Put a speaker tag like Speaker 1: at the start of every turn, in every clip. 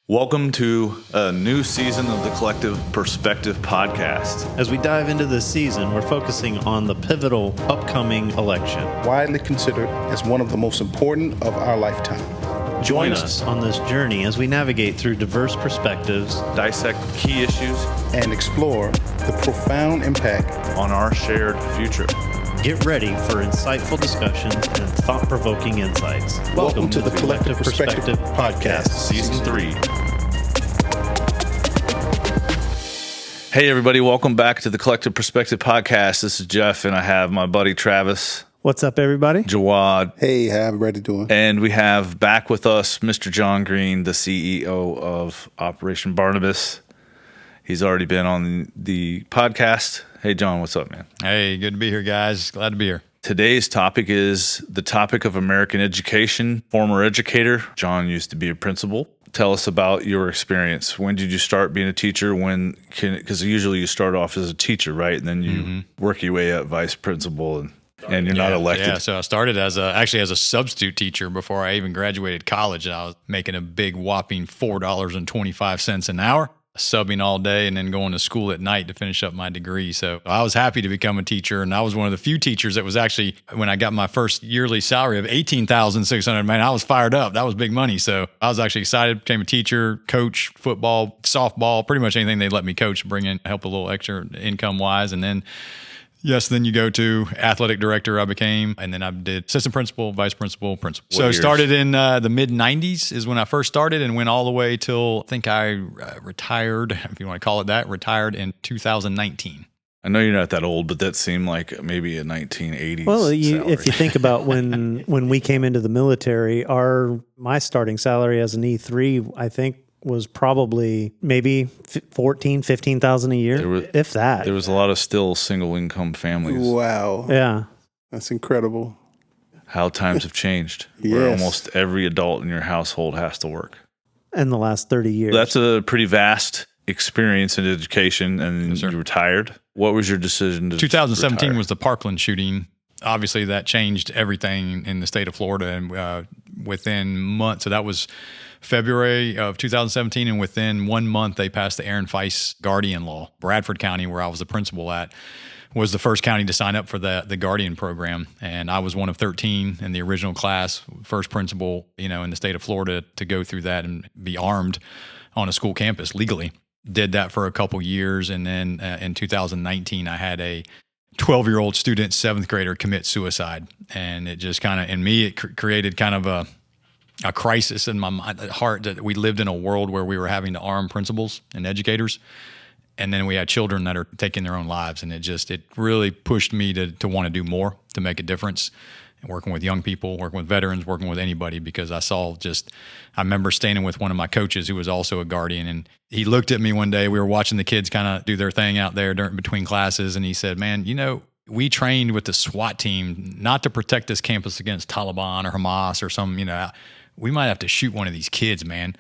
Speaker 1: Welcome to a new season of the Collective Perspective podcast.
Speaker 2: As we dive into this season, we're focusing on the pivotal upcoming election.
Speaker 3: Widely considered as one of the most important of our lifetime.
Speaker 2: Join us on this journey as we navigate through diverse perspectives,
Speaker 1: dissect key issues,
Speaker 3: and explore the profound impact
Speaker 1: on our shared future.
Speaker 2: Get ready for insightful discussions and thought-provoking insights.
Speaker 3: Welcome to the Collective Perspective Podcast,
Speaker 1: Season 3. Hey, everybody. Welcome back to the Collective Perspective Podcast. This is Jeff, and I have my buddy Travis.
Speaker 4: What's up, everybody?
Speaker 1: Jawad.
Speaker 3: Hey, how everybody doing?
Speaker 1: And we have back with us Mr. John Green, the CEO of Operation Barnabas. He's already been on the podcast. Hey, John, what's up, man?
Speaker 5: Hey, good to be here, guys. Glad to be here.
Speaker 1: Today's topic is the topic of American education. Former educator. John used to be a principal. Tell us about your experience. When did you start being a teacher? Because usually you start off as a teacher, right? And then you work your way up vice principal and you're not elected.
Speaker 5: Yeah, so I started as a substitute teacher before I even graduated college. And I was making a big whopping $4.25 an hour, subbing all day and then going to school at night to finish up my degree. So I was happy to become a teacher. And I was one of the few teachers that was actually, when I got my first yearly salary of $18,600, man, I was fired up. That was big money. So I was actually excited, became a teacher, coach football, softball, pretty much anything they'd let me coach, bring in, help a little extra income wise. And then then you go to athletic director I became, and then I did assistant principal, vice principal, principal. So I started in the mid-90s is when I first started and went all the way till I think I retired, if you want to call it that, retired in 2019.
Speaker 1: I know you're not that old, but that seemed like maybe a 1980s
Speaker 4: Well,
Speaker 1: salary.
Speaker 4: if you think about when we came into the military, my starting salary as an E3, I think, was probably maybe $14,000-$15,000 a year, if that.
Speaker 1: There was a lot of still single income families.
Speaker 3: Wow.
Speaker 4: Yeah.
Speaker 3: That's incredible.
Speaker 1: How times have changed.
Speaker 3: Yes.
Speaker 1: Where almost every adult in your household has to work.
Speaker 4: In the last 30 years.
Speaker 1: That's a pretty vast experience in education, and you retired. What was your decision to
Speaker 5: 2017
Speaker 1: retire?
Speaker 5: was the Parkland shooting. Obviously, that changed everything in the state of Florida, and within months, so that was February of 2017, and within 1 month, they passed the Aaron Feist Guardian Law. Bradford County, where I was the principal at, was the first county to sign up for the Guardian program, and I was one of 13 in the original class, first principal, in the state of Florida to go through that and be armed on a school campus legally. Did that for a couple years, and then in 2019, I had a 12-year-old student, 7th grader, commit suicide, and it just kind of, in me, it created kind of a crisis in my mind, heart, that we lived in a world where we were having to arm principals and educators, and then we had children that are taking their own lives, and it really pushed me to want to do more, to make a difference, and working with young people, working with veterans, working with anybody, because I remember standing with one of my coaches who was also a guardian, and he looked at me one day, we were watching the kids kind of do their thing out there between classes, and he said, "Man, we trained with the SWAT team not to protect this campus against Taliban or Hamas or some, we might have to shoot one of these kids, man."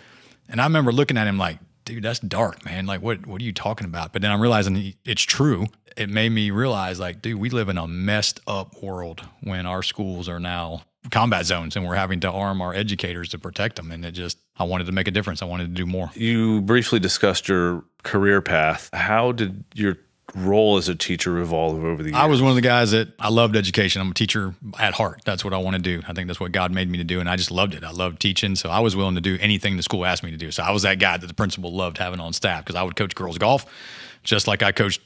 Speaker 5: And I remember looking at him like, dude, that's dark, man. Like, what are you talking about? But then I'm realizing it's true. It made me realize, like, dude, we live in a messed up world when our schools are now combat zones and we're having to arm our educators to protect them. And I wanted to make a difference. I wanted to do more.
Speaker 1: You briefly discussed your career path. How did your role as a teacher evolve over the years?
Speaker 5: I was one of the guys that I loved education. I'm a teacher at heart. That's what I want to do. I think that's what God made me to do, and I just loved it. I loved teaching, so I was willing to do anything the school asked me to do. So I was that guy that the principal loved having on staff, because I would coach girls golf just like I coached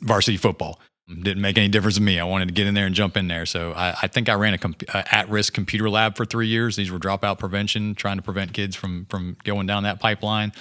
Speaker 5: varsity football. Didn't make any difference to me. I wanted to get in there and jump in there. So I think I ran a at-risk computer lab for 3 years. These were dropout prevention, trying to prevent kids from going down that pipeline.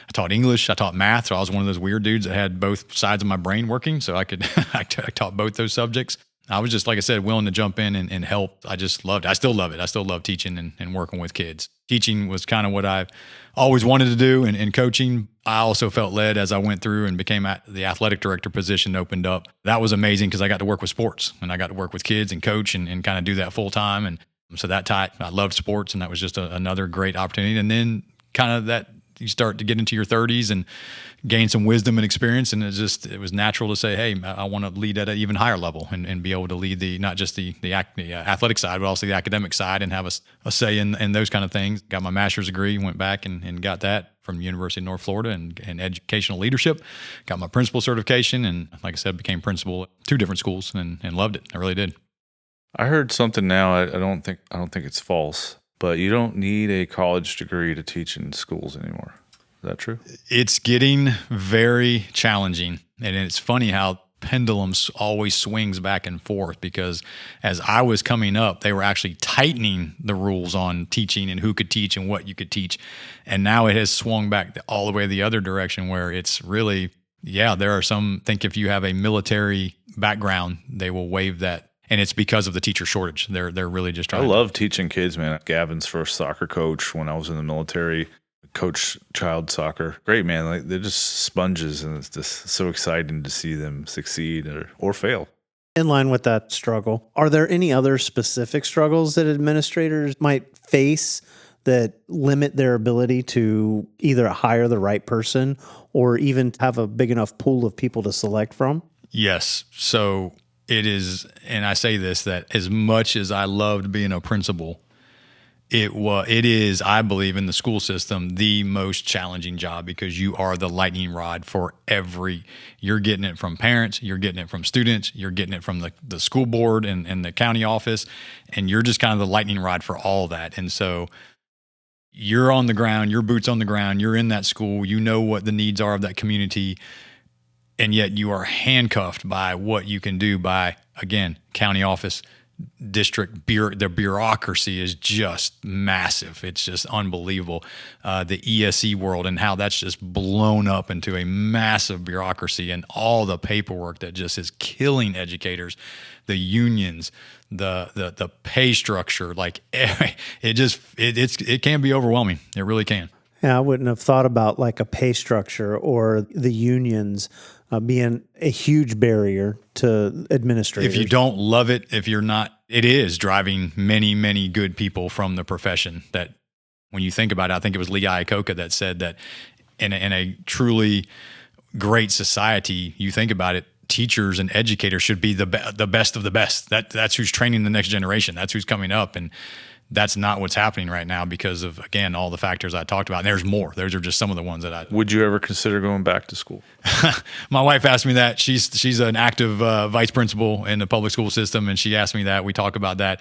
Speaker 5: I taught English, I taught math, so I was one of those weird dudes that had both sides of my brain working, so I taught both those subjects. I was just, like I said, willing to jump in and help. I just loved it. I still love it. I still love teaching and working with kids. Teaching was kind of what I always wanted to do, and coaching, I also felt led as I went through and became the athletic director position opened up. That was amazing because I got to work with sports, and I got to work with kids and coach and kind of do that full time. And so I loved sports, and that was just another great opportunity. And then kind of that you start to get into your 30s and gain some wisdom and experience. And it was natural to say, hey, I want to lead at an even higher level and be able to lead not just the athletic side, but also the academic side and have a say in those kind of things. Got my master's degree, went back and got that from the University of North Florida in educational leadership. Got my principal certification, and like I said, became principal at 2 different schools and loved it. I really did.
Speaker 1: I heard something now. I don't think it's false, but you don't need a college degree to teach in schools anymore. Is that true?
Speaker 5: It's getting very challenging, and it's funny how pendulums always swings back and forth, because as I was coming up, they were actually tightening the rules on teaching and who could teach and what you could teach. And now it has swung back all the way the other direction, where it's really, there are some think if you have a military background, they will waive that. And it's because of the teacher shortage. They're really just trying.
Speaker 1: I love teaching kids, man. Gavin's first soccer coach when I was in the military, coach child soccer. Great, man. Like, they're just sponges, and it's just so exciting to see them succeed or fail.
Speaker 4: In line with that struggle, are there any other specific struggles that administrators might face that limit their ability to either hire the right person or even have a big enough pool of people to select from?
Speaker 5: Yes. So it is, and I say this, that as much as I loved being a principal, it is, I believe, in the school system, the most challenging job, because you are the lightning rod for you're getting it from parents, you're getting it from students, you're getting it from the school board and the county office, and you're just kind of the lightning rod for all that. And so you're on the ground, your boots on the ground, you're in that school, you know what the needs are of that community, and yet you are handcuffed by what you can do by, again, county office, district, the bureaucracy is just massive. It's just unbelievable. The ESE world and how that's just blown up into a massive bureaucracy, and all the paperwork that just is killing educators, the unions, the pay structure. Like it can be overwhelming. It really can.
Speaker 4: Yeah, I wouldn't have thought about like a pay structure or the unions being a huge barrier to administrators.
Speaker 5: If you don't love it, if you're not, it is driving many, many good people from the profession. That when you think about it, I think it was Lee Iacocca that said that in a truly great society, you think about it, teachers and educators should be the best of the best. That's who's training the next generation. That's who's coming up. And that's not what's happening right now because of, again, all the factors I talked about. And there's more. Those are just some of the ones that I...
Speaker 1: Would you ever consider going back to school?
Speaker 5: My wife asked me that. She's an active vice principal in the public school system, and she asked me that. We talk about that.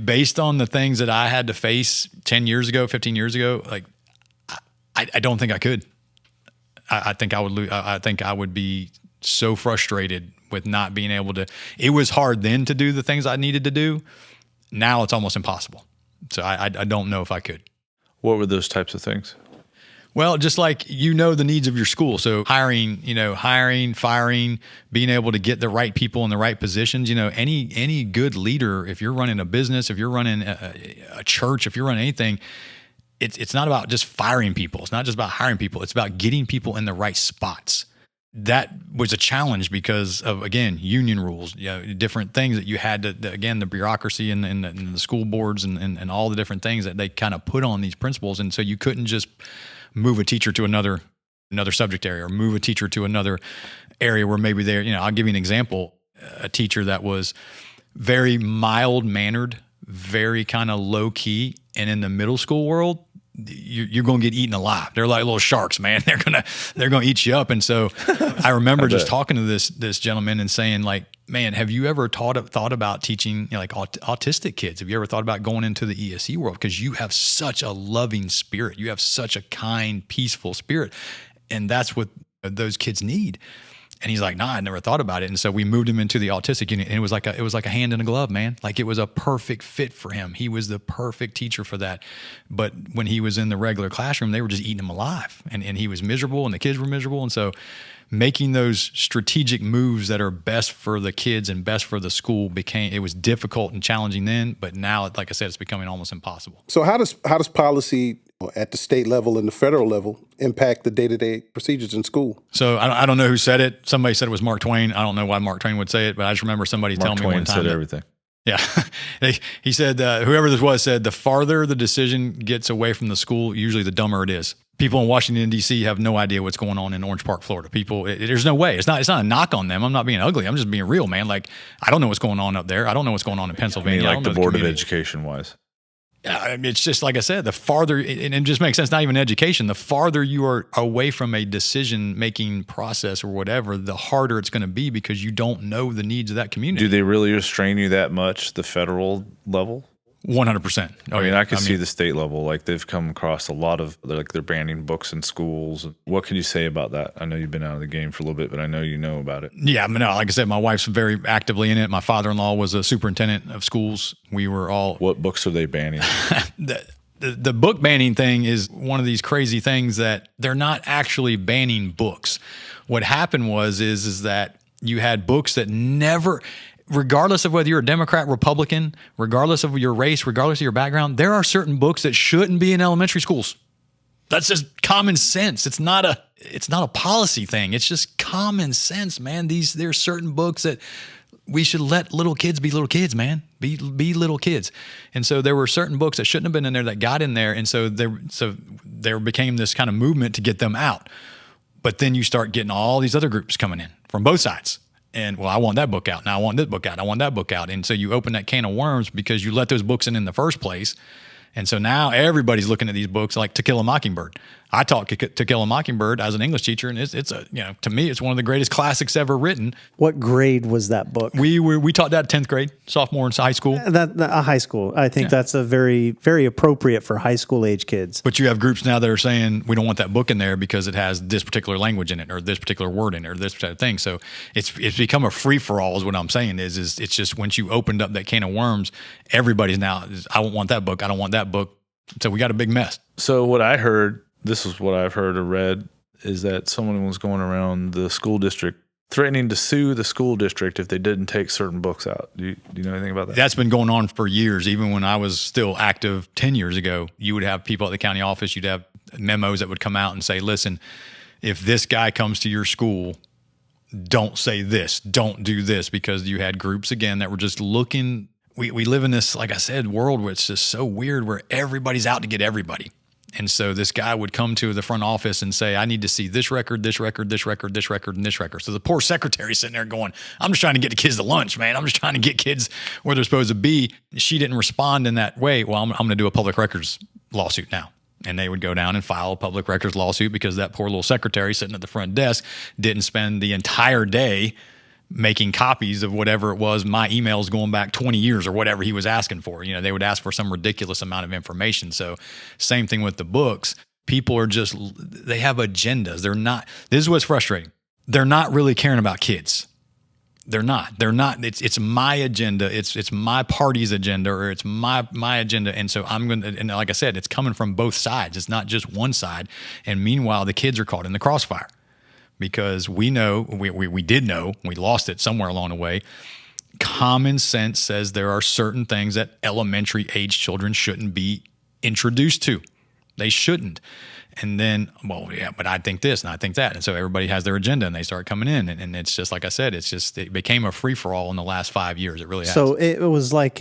Speaker 5: Based on the things that I had to face 10 years ago, 15 years ago, like I don't think I could. I think I would I think I would be so frustrated with not being able to... It was hard then to do the things I needed to do. Now it's almost impossible. So I don't know if I could.
Speaker 1: What were those types of things?
Speaker 5: Well, just like the needs of your school. So hiring, firing, being able to get the right people in the right positions. Any good leader, if you're running a business, if you're running a church, if you're running anything, it's not about just firing people. It's not just about hiring people. It's about getting people in the right spots. That was a challenge because of, again, union rules, different things that you had to, again, the bureaucracy and the school boards and all the different things that they kind of put on these principals. And so you couldn't just move a teacher to another subject area or move a teacher to another area where maybe they're, I'll give you an example, a teacher that was very mild-mannered, very kind of low-key, and in the middle school world, you're going to get eaten alive. They're like little sharks, man. They're going to eat you up. And so I remember just talking to this gentleman and saying, like, man, have you ever thought about teaching like autistic kids? Have you ever thought about going into the ESE world? Because you have such a loving spirit. You have such a kind, peaceful spirit. And that's what those kids need. And he's like, nah, I never thought about it. And so we moved him into the autistic unit, and it was like a hand in a glove, man. Like, it was a perfect fit for him. He was the perfect teacher for that. But when he was in the regular classroom, they were just eating him alive, and he was miserable, and the kids were miserable. And so making those strategic moves that are best for the kids and best for the school it was difficult and challenging then, but now, like I said, it's becoming almost impossible.
Speaker 3: So how does policy at the state level and the federal level impact the day-to-day procedures in school?
Speaker 5: So I don't know who said it. Somebody said it was Mark Twain. I don't know why Mark Twain would say it, but I just remember somebody telling me one time.
Speaker 1: Mark Twain said everything.
Speaker 5: Yeah. He said, whoever this was said, the farther the decision gets away from the school, usually the dumber it is. People in Washington, D.C. have no idea what's going on in Orange Park, Florida. There's no way. It's not a knock on them. I'm not being ugly. I'm just being real, man. Like, I don't know what's going on up there. I don't know what's going on in Pennsylvania.
Speaker 1: like
Speaker 5: I don't
Speaker 1: the
Speaker 5: know
Speaker 1: Board of
Speaker 5: community.
Speaker 1: Education wise.
Speaker 5: It's just like I said, the farther, and it just makes sense, not even education, the farther you are away from a decision-making process or whatever, the harder it's going to be because you don't know the needs of that community.
Speaker 1: Do they really restrain you that much, the federal level?
Speaker 5: 100%.
Speaker 1: I mean, I can see the state level. Like, they've come across a lot of, they're banning books in schools. What can you say about that? I know you've been out of the game for a little bit, but I know you know about it.
Speaker 5: Yeah, I mean, no, like I said, my wife's very actively in it. My father-in-law was a superintendent of schools. We were all...
Speaker 1: What books are they banning?
Speaker 5: The book banning thing is one of these crazy things that they're not actually banning books. What happened is that you had books that never... Regardless of whether you're a Democrat, Republican, regardless of your race, regardless of your background, there are certain books that shouldn't be in elementary schools. That's just common sense. It's not a policy thing. It's just common sense, man. There are certain books that we should let little kids be little kids, man. Be little kids. And so there were certain books that shouldn't have been in there that got in there, and so there became this kind of movement to get them out. But then you start getting all these other groups coming in from both sides. And, well, I want that book out. Now I want this book out. I want that book out. And so you open that can of worms because you let those books in the first place. And so now everybody's looking at these books like To Kill a Mockingbird. I taught To Kill a Mockingbird as an English teacher, and it's to me, it's one of the greatest classics ever written.
Speaker 4: What grade was that book?
Speaker 5: We taught that 10th grade, sophomore in high school.
Speaker 4: High school. I think that's a very, very appropriate for high school age kids.
Speaker 5: But you have groups now that are saying we don't want that book in there because it has this particular language in it, or this particular word in it, or this particular thing. So it's become a free for all. Is what I'm saying is it's just once you opened up that can of worms, everybody's now I don't want that book. I don't want that book. So we got a big mess.
Speaker 1: So what I heard, this is what I've heard or read, is that someone was going around the school district threatening to sue the school district if they didn't take certain books out. Do you know anything about that?
Speaker 5: That's been going on for years. Even when I was still active 10 years ago, you would have people at the county office, you'd have memos that would come out and say, listen, if this guy comes to your school, don't say this, don't do this, because you had groups, again, that were just looking. We live in this, like I said, world where it's just so weird where everybody's out to get everybody. And so this guy would come to the front office and say, I need to see this record, this record, this record, this record, and this record. So the poor secretary's sitting there going, I'm just trying to get the kids to lunch, man. I'm just trying to get kids where they're supposed to be. She didn't respond in that way. Well, I'm going to do a public records lawsuit now. And they would go down and file a public records lawsuit because that poor little secretary sitting at the front desk didn't spend the entire day making copies of whatever it was, my emails going back 20 years or whatever he was asking for. You know, they would ask for some ridiculous amount of information. So same thing with the books. People are just, they have agendas. This is what's frustrating. They're not really caring about kids. They're not. It's my agenda. It's my party's agenda, or it's my agenda. And so and like I said, it's coming from both sides. It's not just one side. And meanwhile, the kids are caught in the crossfire. Because we know, we did know, we lost it somewhere along the way. Common sense says there are certain things that elementary age children shouldn't be introduced to. They shouldn't. And then, well, yeah, but I think this and I think that. And so everybody has their agenda and they start coming in. And it's just, like I said, it became a free-for-all in the last 5 years. It really has.
Speaker 4: So it was like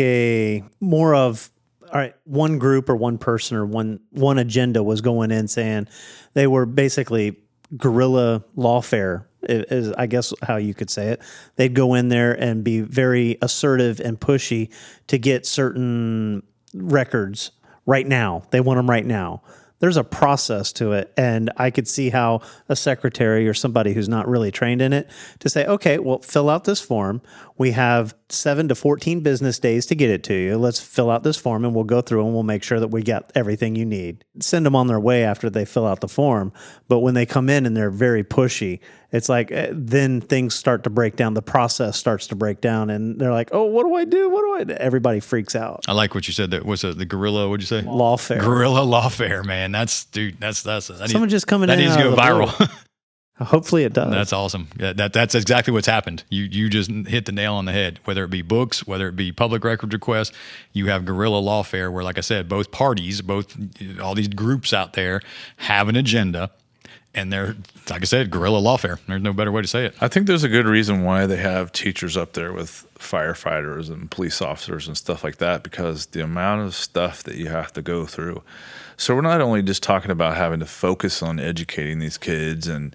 Speaker 4: more of, all right, one group or one person or one agenda was going in saying they were basically guerrilla lawfare is, I guess, how you could say it. They'd go in there and be very assertive and pushy to get certain records right now. They want them right now. There's a process to it, and I could see how a secretary or somebody who's not really trained in it to say, okay, well, fill out this form. We have 7 to 14 business days to get it to you. Let's fill out this form, and we'll go through and we'll make sure that we got everything you need. Send them on their way after they fill out the form. But when they come in and they're very pushy, it's like then things start to break down. The process starts to break down, and they're like, oh, what do I do? What do I do? Everybody freaks out.
Speaker 5: I like what you said. That was the guerrilla. What'd you say?
Speaker 4: Lawfare.
Speaker 5: Guerrilla lawfare, man. That's
Speaker 4: Someone just coming in.
Speaker 5: That needs to go viral.
Speaker 4: Hopefully it does.
Speaker 5: That's awesome. That's exactly what's happened. You just hit the nail on the head. Whether it be books, whether it be public records requests, you have guerrilla lawfare where, like I said, both parties, all these groups out there have an agenda. And they're, like I said, guerrilla lawfare. There's no better way to say it.
Speaker 1: I think there's a good reason why they have teachers up there with firefighters and police officers and stuff like that, because the amount of stuff that you have to go through. So we're not only just talking about having to focus on educating these kids and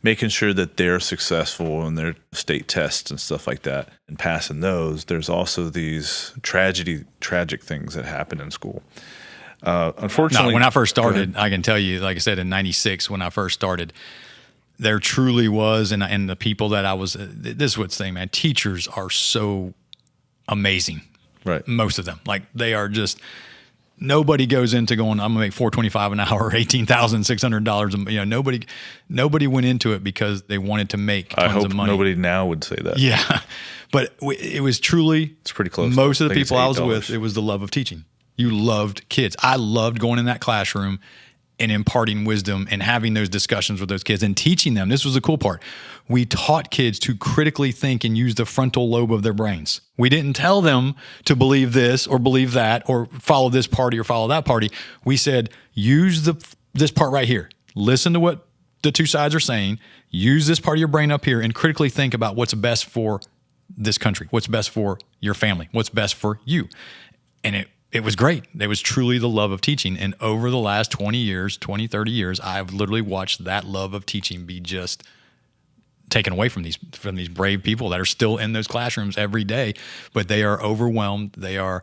Speaker 1: making sure that they're successful in their state tests and stuff like that and passing those. There's also these tragic things that happen in school. Unfortunately,
Speaker 5: no, when I first started, I can tell you, like I said, in '96, when I first started, there truly was, and the people that I was, this is what's the thing, man, teachers are so amazing.
Speaker 1: Right.
Speaker 5: Most of them. Like, they are just, nobody goes into going, I'm gonna make $4.25 an hour, $18,600. You know, nobody went into it because they wanted to make tons of money.
Speaker 1: Nobody now would say that.
Speaker 5: Yeah, but it was truly,
Speaker 1: it's pretty close.
Speaker 5: Most of the
Speaker 1: I think
Speaker 5: people I was
Speaker 1: $8.
Speaker 5: with, it was the love of teaching. You loved kids. I loved going in that classroom and imparting wisdom and having those discussions with those kids and teaching them. This was the cool part. We taught kids to critically think and use the frontal lobe of their brains. We didn't tell them to believe this or believe that or follow this party or follow that party. We said, use this part right here. Listen to what the two sides are saying. Use this part of your brain up here and critically think about what's best for this country, what's best for your family, what's best for you. And it was great. It was truly the love of teaching. And over the last 20 years, 20, 30 years, I've literally watched that love of teaching be just taken away from these brave people that are still in those classrooms every day. But they are overwhelmed. They are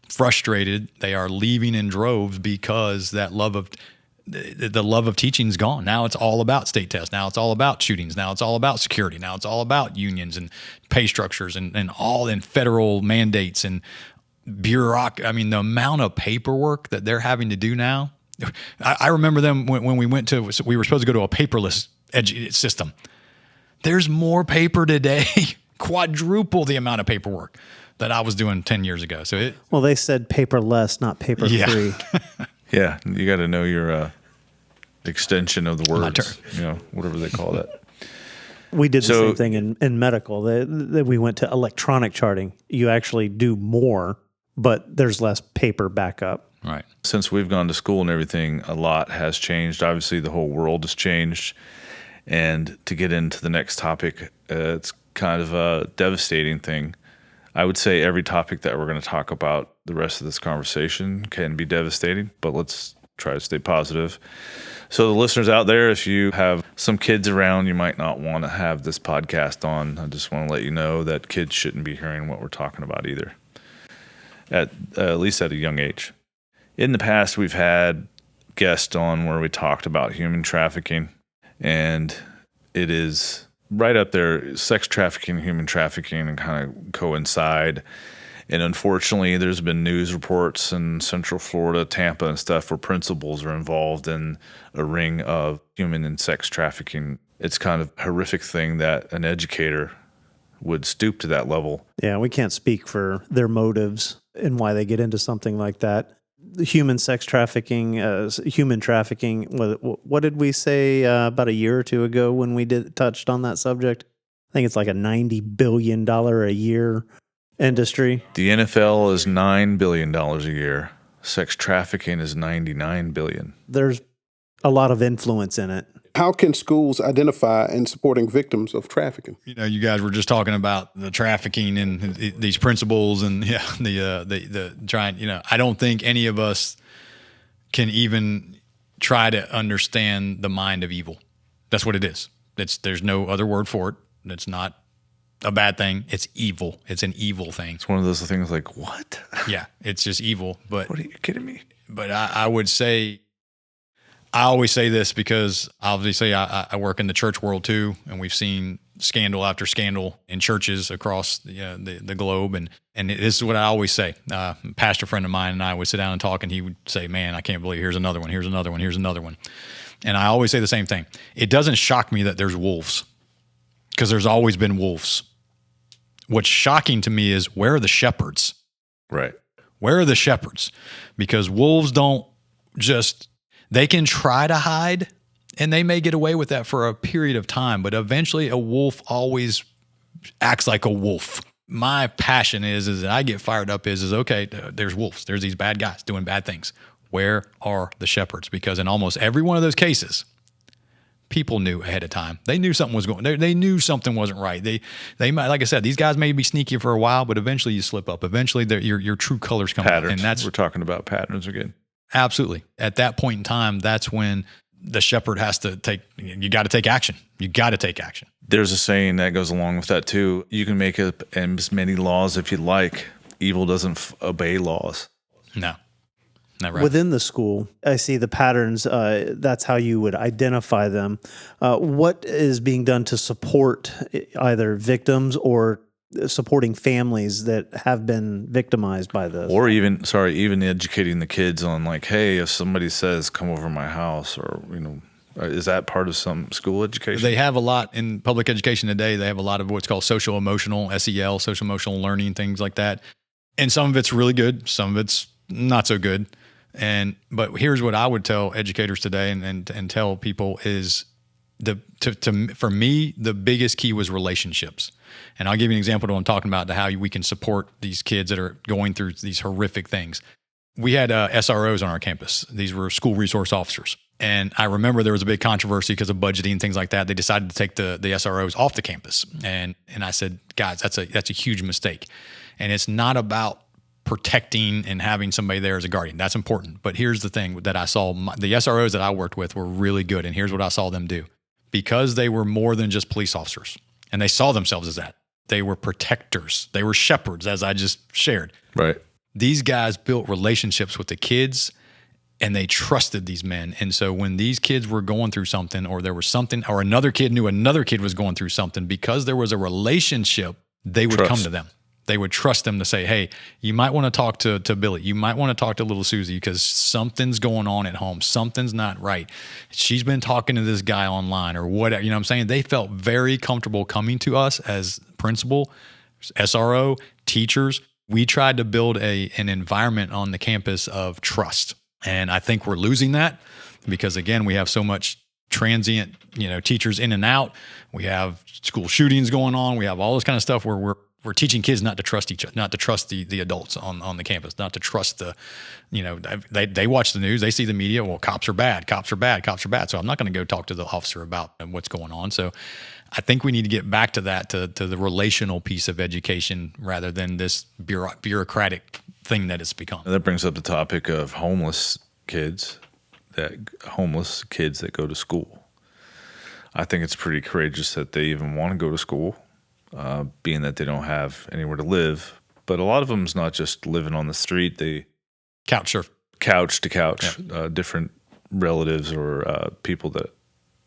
Speaker 5: frustrated. They are leaving in droves because that the love of teaching is gone. Now it's all about state tests. Now it's all about shootings. Now it's all about security. Now it's all about unions and pay structures and all in federal mandates and I mean, the amount of paperwork that they're having to do now. I remember them when we were supposed to go to a paperless system. There's more paper today, quadruple the amount of paperwork that I was doing 10 years ago. So
Speaker 4: well, they said paperless, not paper free.
Speaker 1: Yeah, you got to know your extension of the words, whatever they call that.
Speaker 4: We did the same thing in medical. That we went to electronic charting. You actually do more, but there's less paper backup.
Speaker 5: Right.
Speaker 1: Since we've gone to school and everything, a lot has changed. Obviously, the whole world has changed. And to get into the next topic, it's kind of a devastating thing. I would say every topic that we're going to talk about the rest of this conversation can be devastating, but let's try to stay positive. So the listeners out there, if you have some kids around, you might not want to have this podcast on. I just want to let you know that kids shouldn't be hearing what we're talking about either, at least at a young age. In the past, we've had guests on where we talked about human trafficking, and it is right up there. Sex trafficking, human trafficking, and kind of coincide. And unfortunately, there's been news reports in Central Florida, Tampa, and stuff where principals are involved in a ring of human and sex trafficking. It's kind of a horrific thing that an educator would stoop to that level.
Speaker 4: Yeah, we can't speak for their motives and why they get into something like that. The human sex trafficking, human trafficking. What did we say about a year or two ago when we touched on that subject? I think it's like a $90 billion a year industry.
Speaker 1: The NFL is $9 billion a year. Sex trafficking is $99 billion.
Speaker 4: There's a lot of influence in it.
Speaker 3: How can schools identify and supporting victims of trafficking?
Speaker 5: You guys were just talking about the trafficking and these principles and the trying. I don't think any of us can even try to understand the mind of evil. That's what it is. There's no other word for it. It's not a bad thing. It's evil. It's an evil thing.
Speaker 1: It's one of those things like, what?
Speaker 5: Yeah, it's just evil. But
Speaker 1: what, are you kidding me?
Speaker 5: But I would say, I always say this because obviously I work in the church world too, and we've seen scandal after scandal in churches across the globe. And this is what I always say. A pastor friend of mine and I would sit down and talk, and he would say, man, I can't believe here's another one, here's another one, here's another one. And I always say the same thing. It doesn't shock me that there's wolves, because there's always been wolves. What's shocking to me is, where are the shepherds?
Speaker 1: Right.
Speaker 5: Where are the shepherds? Because wolves they can try to hide, and they may get away with that for a period of time, but eventually a wolf always acts like a wolf. My passion is that I get fired up is okay, there's wolves. There's these bad guys doing bad things. Where are the shepherds? Because in almost every one of those cases, People knew ahead of time. They knew something was going. They knew something wasn't right. They might, like I said, these guys may be sneaky for a while, but eventually you slip up. Eventually, your true colors come out,
Speaker 1: Patterns.
Speaker 5: and
Speaker 1: We're talking about patterns again.
Speaker 5: absolutely at that point in time. That's when the shepherd has to take. You got to take action. You got to take action.
Speaker 1: There's a saying that goes along with that too. You can make up as many laws if you like. Evil doesn't obey laws.
Speaker 5: No. Not right.
Speaker 4: Within the school, I see the patterns. That's how you would identify them. What is being done to support either victims or supporting families that have been victimized by this?
Speaker 1: Or even educating the kids on like, hey, if somebody says come over my house, or is that part of some school education?
Speaker 5: They have a lot in public education today. They have a lot of what's called social emotional, SEL, social emotional learning, things like that. And some of it's really good. Some of it's not so good. But here's what I would tell educators today and tell people is for me, the biggest key was relationships. And I'll give you an example of what I'm talking about, to how we can support these kids that are going through these horrific things. We had SROs on our campus. These were school resource officers. And I remember there was a big controversy because of budgeting and things like that. They decided to take the SROs off the campus. And I said, guys, that's a huge mistake. And it's not about protecting and having somebody there as a guardian. That's important. But here's the thing that I saw. The SROs that I worked with were really good. And here's what I saw them do. Because they were more than just police officers, and they saw themselves as that. They were protectors. They were shepherds, as I just shared.
Speaker 1: Right.
Speaker 5: These guys built relationships with the kids, and they trusted these men. And so when these kids were going through something, or there was something, or another kid knew another kid was going through something, because there was a relationship, they would come to them. They would trust them to say, hey, you might want to talk to Billy. You might want to talk to little Susie because something's going on at home. Something's not right. She's been talking to this guy online or whatever. You know what I'm saying? They felt very comfortable coming to us as principal, SRO, teachers. We tried to build an environment on the campus of trust. And I think we're losing that because, again, we have so much transient, teachers in and out. We have school shootings going on. We have all this kind of stuff where we're teaching kids not to trust each other, not to trust the adults on the campus, not to trust they watch the news, they see the media. Well, cops are bad, cops are bad, cops are bad. So I'm not going to go talk to the officer about what's going on. So I think we need to get back to that, to the relational piece of education rather than this bureaucratic thing that it's become.
Speaker 1: That brings up the topic of homeless kids that go to school. I think it's pretty courageous that they even want to go to school. Being that they don't have anywhere to live. But a lot of them is not just living on the street. They
Speaker 5: couch to
Speaker 1: couch,
Speaker 5: yeah.
Speaker 1: Different relatives or people that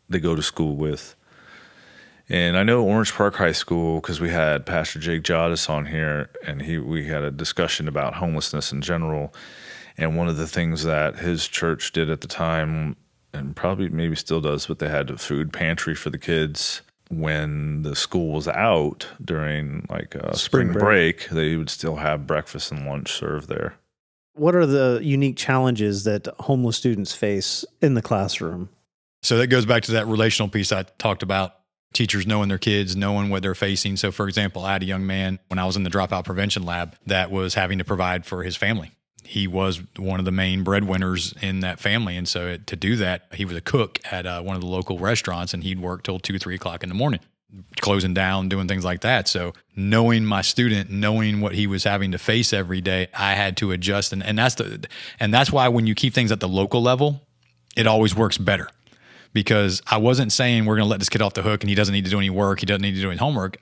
Speaker 1: they go to school with. And I know Orange Park High School, because we had Pastor Jake Jodis on here, and we had a discussion about homelessness in general. And one of the things that his church did at the time, and probably maybe still does, but they had a food pantry for the kids. When the school was out during spring break, they would still have breakfast and lunch served there.
Speaker 4: What are the unique challenges that homeless students face in the classroom?
Speaker 5: So that goes back to that relational piece I talked about. Teachers knowing their kids, knowing what they're facing. So, for example, I had a young man when I was in the dropout prevention lab that was having to provide for his family. He was one of the main breadwinners in that family. And so to do that, he was a cook at one of the local restaurants, and he'd work till 2, 3 o'clock in the morning, closing down, doing things like that. So knowing my student, knowing what he was having to face every day, I had to adjust. And that's why when you keep things at the local level, it always works better. Because I wasn't saying we're going to let this kid off the hook and he doesn't need to do any work, he doesn't need to do any homework.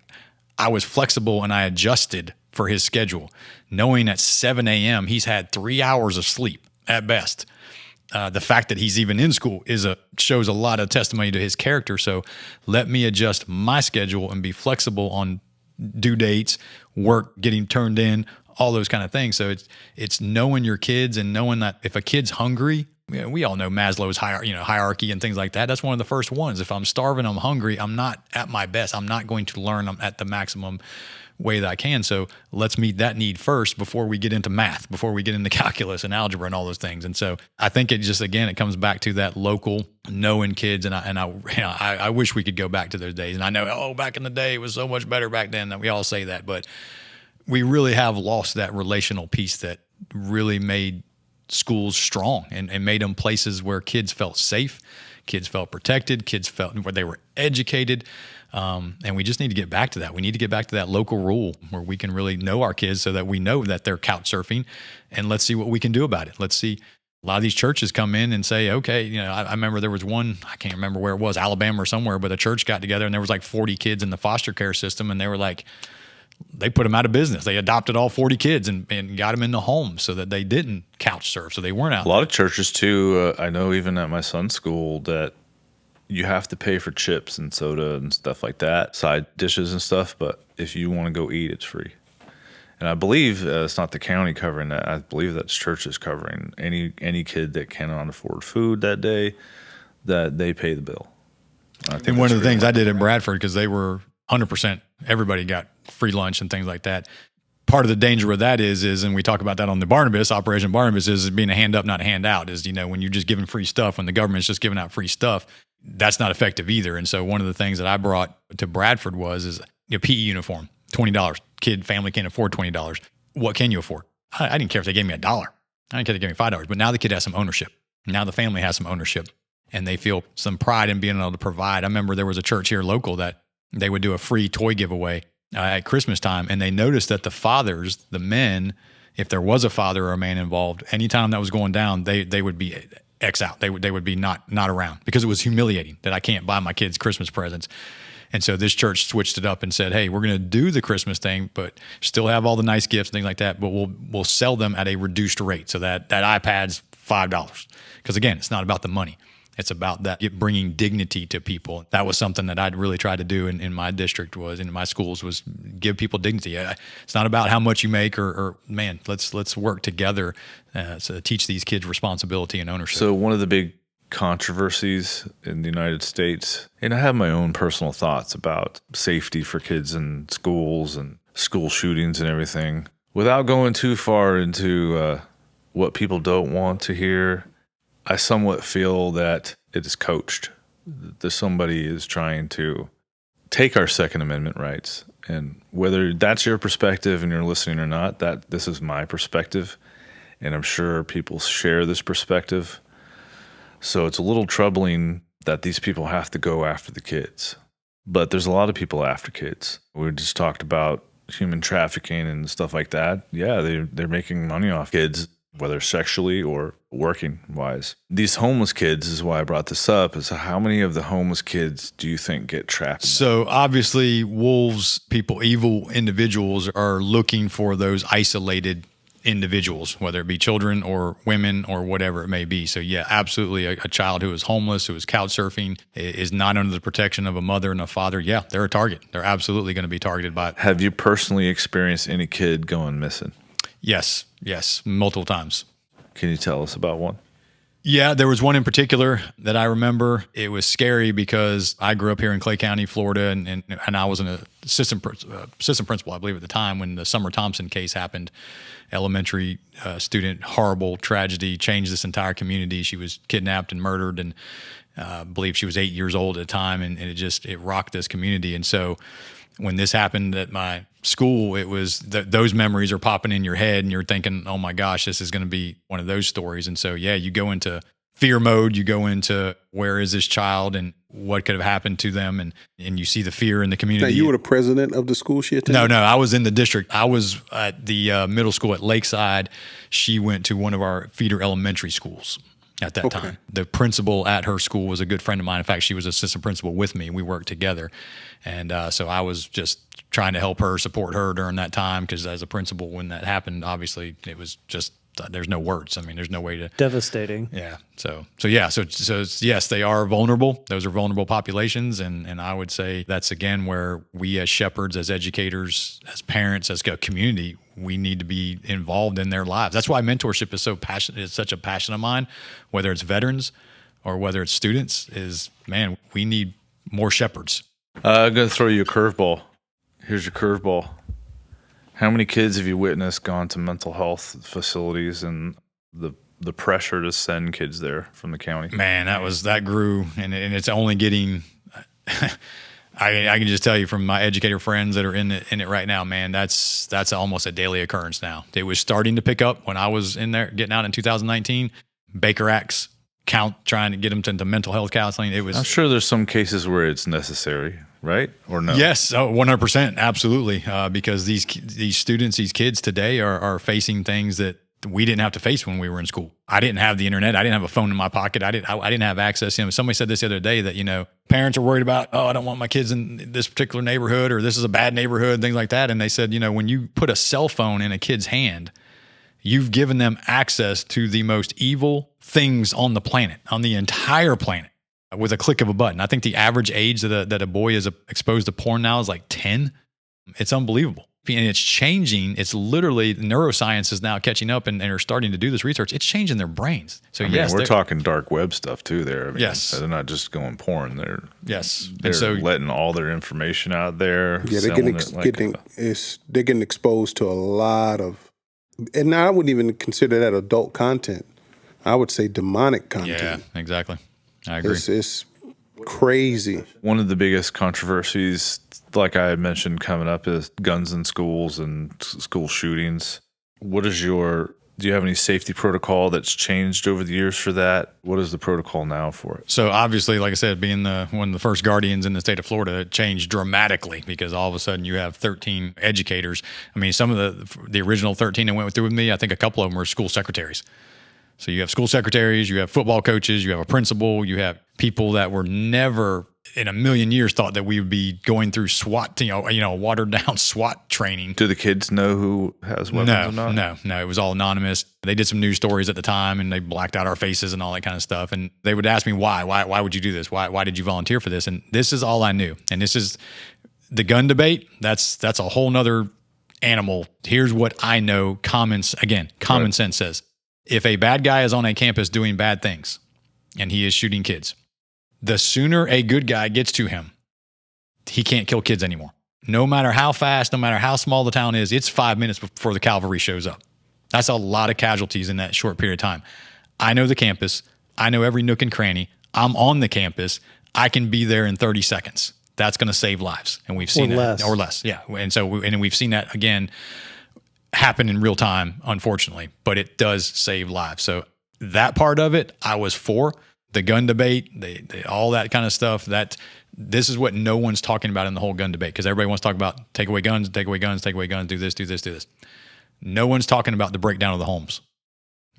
Speaker 5: I was flexible and I adjusted for his schedule, knowing at 7 a.m. he's had 3 hours of sleep at best. The fact that he's even in school shows a lot of testimony to his character. So let me adjust my schedule and be flexible on due dates, work getting turned in, all those kind of things. So it's knowing your kids and knowing that if a kid's hungry, we all know Maslow's hierarchy and things like that. That's one of the first ones. If I'm starving, I'm hungry, I'm not at my best. I'm not going to learn at the maximum way that I can. So let's meet that need first before we get into math, before we get into calculus and algebra and all those things. And so I think it comes back to that local knowing kids. And I wish we could go back to those days. And I know, back in the day, it was so much better back then. That we all say that, but we really have lost that relational piece that really made schools strong and made them places where kids felt safe, Kids felt protected. Kids felt where they were educated. And we just need to get back to that. We need to get back to that local rule where we can really know our kids so that we know that they're couch surfing, and let's see what we can do about it. Let's see. A lot of these churches come in and say, okay, I remember there was one, I can't remember where it was, Alabama or somewhere, but a church got together and there was like 40 kids in the foster care system, and they were like, they put them out of business. They adopted all 40 kids and got them in the home so that they didn't couch surf, so they weren't out.
Speaker 1: A lot of churches too, I know even at my son's school that you have to pay for chips and soda and stuff like that, side dishes and stuff, but if you want to go eat, it's free. And I believe it's not the county covering that. I believe that's churches covering any kid that cannot afford food that day, that they pay the bill.
Speaker 5: And one of the things I did in Bradford, because they were 100%, everybody got free lunch and things like that. Part of the danger with that is, and we talk about that on the Barnabas, Operation Barnabas, is being a hand up, not a hand out. Is, when you're just giving free stuff, when the government's just giving out free stuff, that's not effective either. And so one of the things that I brought to Bradford was a PE uniform, $20. Family can't afford $20. What can you afford? I didn't care if they gave me $1. I didn't care if they gave me $5. But now the kid has some ownership. Now the family has some ownership, and they feel some pride in being able to provide. I remember there was a church here local that they would do a free toy giveaway at Christmas time, and they noticed that the fathers, the men, if there was a father or a man involved, anytime that was going down, they would be X out. They would be not around, because it was humiliating that I can't buy my kids Christmas presents. And so this church switched it up and said, hey, we're going to do the Christmas thing, but still have all the nice gifts and things like that, but we'll sell them at a reduced rate. So that iPad's $5. Because again, it's not about the money. It's about that bringing dignity to people. That was something that I'd really tried to do in my district, in my schools, was give people dignity. It's not about how much you make or man, let's work together to teach these kids responsibility and ownership.
Speaker 1: So one of the big controversies in the United States, and I have my own personal thoughts about safety for kids in schools and school shootings and everything. Without going too far into what people don't want to hear, I somewhat feel that it is coached. That somebody is trying to take our Second Amendment rights. And whether that's your perspective and you're listening or not, this is my perspective. And I'm sure people share this perspective. So it's a little troubling that these people have to go after the kids. But there's a lot of people after kids. We just talked about human trafficking and stuff like that. Yeah, they're making money off kids, whether sexually or working wise. These homeless kids is why I brought this up, is how many of the homeless kids do you think get trapped?
Speaker 5: So obviously wolves, evil individuals are looking for those isolated individuals, whether it be children or women or whatever it may be. So yeah, absolutely. A child who is homeless, who is couch surfing, is not under the protection of a mother and a father. Yeah, they're a target. They're absolutely going to be targeted by it.
Speaker 1: Have you personally experienced any kid going missing?
Speaker 5: Yes, multiple times.
Speaker 1: Can you tell us about one?
Speaker 5: Yeah, there was one in particular that I remember. It was scary because I grew up here in Clay County, Florida, and I was an assistant principal, I believe, at the time when the Summer Thompson case happened. Elementary student, horrible tragedy, changed this entire community. She was kidnapped and murdered, and I believe she was 8 years old at the time, and it rocked this community. And so when this happened at my school, it was those memories are popping in your head, and you're thinking, oh my gosh, this is going to be one of those stories. And so, yeah, you go into fear mode. You go into, where is this child and what could have happened to them? And you see the fear in the community.
Speaker 3: Now, you were the president of the school she attended?
Speaker 5: No, I was in the district. I was at the middle school at Lakeside. She went to one of our feeder elementary schools at that time. The principal at her school was a good friend of mine. In fact, she was assistant principal with me. We worked together. And so I was just trying to help her, support her during that time, because as a principal, when that happened, obviously it was just, there's no words. I mean, there's no way to.
Speaker 4: Devastating.
Speaker 5: Yeah. So yes, they are vulnerable. Those are vulnerable populations. And I would say that's, again, where we as shepherds, as educators, as parents, as a community, we need to be involved in their lives. That's why mentorship is so passionate. It's such a passion of mine, whether it's veterans or whether it's students, is, man, we need more shepherds.
Speaker 1: I'm going to throw you a curveball. Here's your curveball. How many kids have you witnessed gone to mental health facilities and the pressure to send kids there from the county?
Speaker 5: Man, that grew, and it's only getting. I can just tell you from my educator friends that are in it right now, man, that's almost a daily occurrence now. It was starting to pick up when I was in there getting out in 2019. Baker Acts trying to get them into mental health counseling. It was.
Speaker 1: I'm sure there's some cases where it's necessary, right? Or no?
Speaker 5: Yes, 100%, absolutely. Because these students, these kids today are facing things that we didn't have to face when we were in school. I didn't have the internet. I didn't have a phone in my pocket. I didn't have access. Somebody said this the other day that, parents are worried about, I don't want my kids in this particular neighborhood, or this is a bad neighborhood, things like that. And they said, when you put a cell phone in a kid's hand, you've given them access to the most evil things on the planet, on the entire planet, with a click of a button. I think the average age that a boy is exposed to porn now is like 10. It's unbelievable. And it's changing. It's literally, neuroscience is now catching up and are starting to do this research. It's changing their brains. So yes,
Speaker 1: we're talking dark web stuff too there.
Speaker 5: Yes.
Speaker 1: They're not just going porn. They're letting all their information out there.
Speaker 3: Yeah, they're getting exposed to a lot of, and I wouldn't even consider that adult content. I would say demonic content.
Speaker 5: Yeah, exactly. I agree.
Speaker 3: It's crazy.
Speaker 1: One of the biggest controversies, like I had mentioned, coming up is guns in schools and school shootings. Do you have any safety protocol that's changed over the years for that? What is the protocol now for it?
Speaker 5: So obviously, like I said, being one of the first guardians in the state of Florida, it changed dramatically because all of a sudden you have 13 educators. I mean, some of the original 13 that went through with me, I think a couple of them were school secretaries. So you have school secretaries, you have football coaches, you have a principal, you have people that were never in a million years thought that we would be going through SWAT, watered down SWAT training.
Speaker 1: Do the kids know who has weapons or not?
Speaker 5: No. It was all anonymous. They did some news stories at the time and they blacked out our faces and all that kind of stuff. And they would ask me, why would you do this? Why did you volunteer for this? And this is all I knew. And this is the gun debate. That's a whole nother animal. Here's what I know. Common sense says, if a bad guy is on a campus doing bad things and he is shooting kids, the sooner a good guy gets to him, he can't kill kids anymore. No matter how fast, no matter how small the town is, it's 5 minutes before the cavalry shows up. That's a lot of casualties in that short period of time. I know the campus. I know every nook and cranny. I'm on the campus. I can be there in 30 seconds. That's going to save lives. And we've seen that. Or less. Yeah. And so, we've seen that again happen in real time, unfortunately, but it does save lives. So that part of it, I was for. The gun debate, all that kind of stuff, this is what no one's talking about in the whole gun debate, because everybody wants to talk about take away guns, do this. No one's talking about the breakdown of the homes.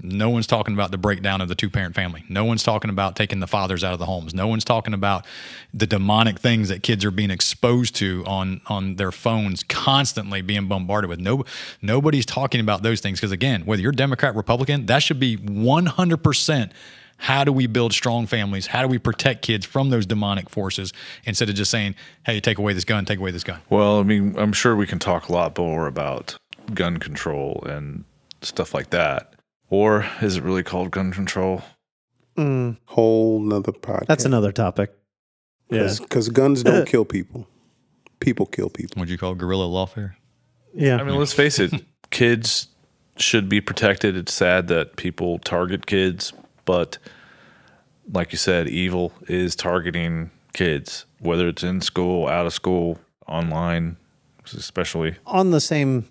Speaker 5: No one's talking about the breakdown of the two-parent family. No one's talking about taking the fathers out of the homes. No one's talking about the demonic things that kids are being exposed to on their phones, constantly being bombarded with. Nobody's talking about those things because, again, whether you're Democrat, Republican, that should be 100%. How do we build strong families? How do we protect kids from those demonic forces instead of just saying, hey, take away this gun, take away this gun?
Speaker 1: Well, I mean, I'm sure we can talk a lot more about gun control and stuff like that. Or is it really called gun control?
Speaker 3: Whole nother podcast.
Speaker 4: That's another topic. Yeah.
Speaker 3: Because guns don't kill people. People kill people.
Speaker 5: What'd you call guerrilla lawfare?
Speaker 4: Yeah.
Speaker 1: I mean, let's face it. Kids should be protected. It's sad that people target kids, but like you said, evil is targeting kids, whether it's in school, out of school, online, especially.
Speaker 4: On the same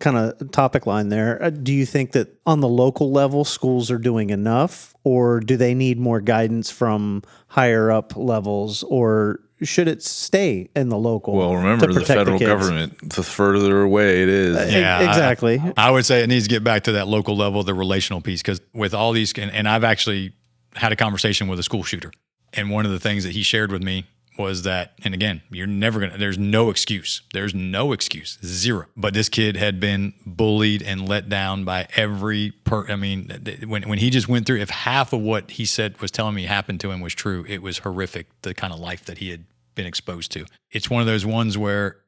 Speaker 4: kind of topic line there, do you think that on the local level, schools are doing enough, or do they need more guidance from higher up levels, or should it stay in the local?
Speaker 1: Well, remember the federal government, the further away it is.
Speaker 5: Yeah,
Speaker 4: exactly.
Speaker 5: I would say it needs to get back to that local level, the relational piece, because with all these, and I've actually had a conversation with a school shooter, and one of the things that he shared with me was that, and again, there's no excuse. There's no excuse, zero. But this kid had been bullied and let down by when he just went through, if half of what he said was telling me happened to him was true, it was horrific, the kind of life that he had been exposed to. It's one of those ones where,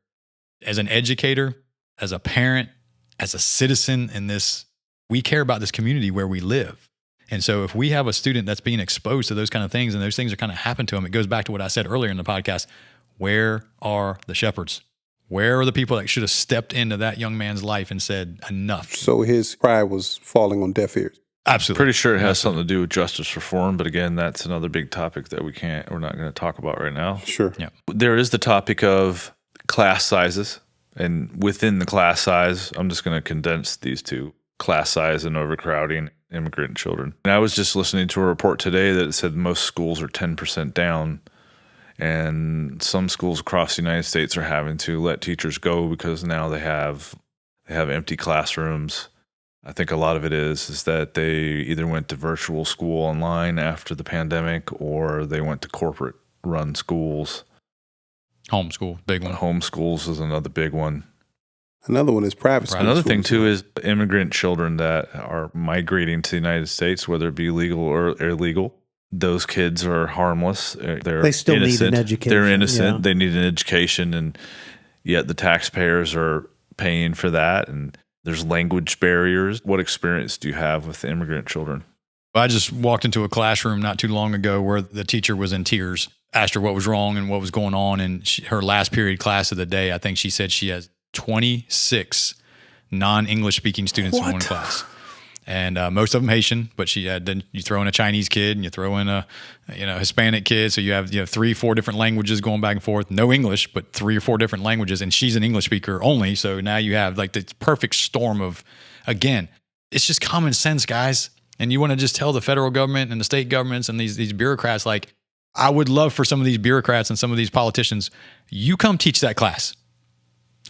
Speaker 5: as an educator, as a parent, as a citizen in this, we care about this community where we live. And so if we have a student that's being exposed to those kind of things and those things are kind of happen to him, it goes back to what I said earlier in the podcast. Where are the shepherds? Where are the people that should have stepped into that young man's life and said enough?
Speaker 3: So his cry was falling on deaf ears.
Speaker 5: Absolutely.
Speaker 1: Pretty sure it has something to do with justice reform, but again, that's another big topic that we're not going to talk about right now.
Speaker 3: Sure.
Speaker 5: Yeah.
Speaker 1: There is the topic of class sizes, and within the class size, I'm just going to condense these two, class size and overcrowding. immigrant children. And I was just listening to a report today that said most schools are 10% down, and some schools across the United States are having to let teachers go because now they have empty classrooms. I think a lot of it is that they either went to virtual school online after the pandemic, or they went to corporate run schools.
Speaker 5: Homeschool, big one.
Speaker 1: Homeschools is another big one.
Speaker 3: Another one is private schools.
Speaker 1: Another thing too is immigrant children that are migrating to the United States, whether it be legal or illegal. Those kids are harmless.
Speaker 4: They still
Speaker 1: innocent.
Speaker 4: need an education.
Speaker 1: They're innocent.
Speaker 4: Yeah.
Speaker 1: They need an education, and yet the taxpayers are paying for that. And there's language barriers. What experience do you have with immigrant children?
Speaker 5: I just walked into a classroom not too long ago where the teacher was in tears. Asked her what was wrong and what was going on. And her last period class of the day, I think she said she has 26 non-English speaking students in one class. And most of them Haitian, but she had, then you throw in a Chinese kid and you throw in a Hispanic kid. So you have 3-4 different languages going back and forth. No English, but 3 or 4 different languages. And she's an English speaker only. So now you have like this perfect storm of, again, it's just common sense, guys. And you want to just tell the federal government and the state governments and these bureaucrats, like, I would love for some of these bureaucrats and some of these politicians, you come teach that class.